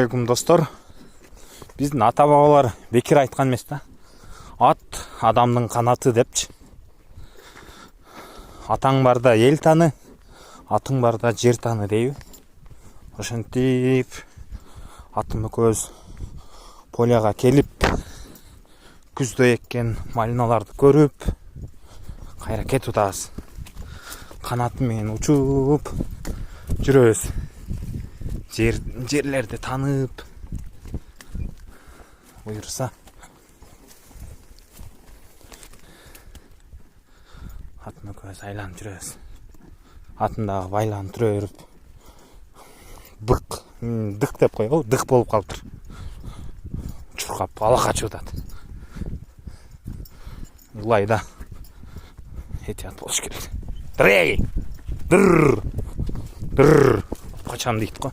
алейкум достор. Биздин ата бабалар бекер айткан эмес да. Ат адамдын канаты депчи. Атаң барда эл таны, атың барда жер таны дейби. Ошентип атым экөөбүз поляга келип, күздө эккен малиналарды көрүп, кайра кетип атабыз. Канаты менен учуп жүрөбүз. Жерлерди танып, буюрса атын экөөбүз айланып жүрөбүз. Атын дагы байлантыра берип, дык деп койго, дык болуп калыптыр. Чуркап ала качып атат. Ылайда этият болуш керек. Дыр! Качам дейт го.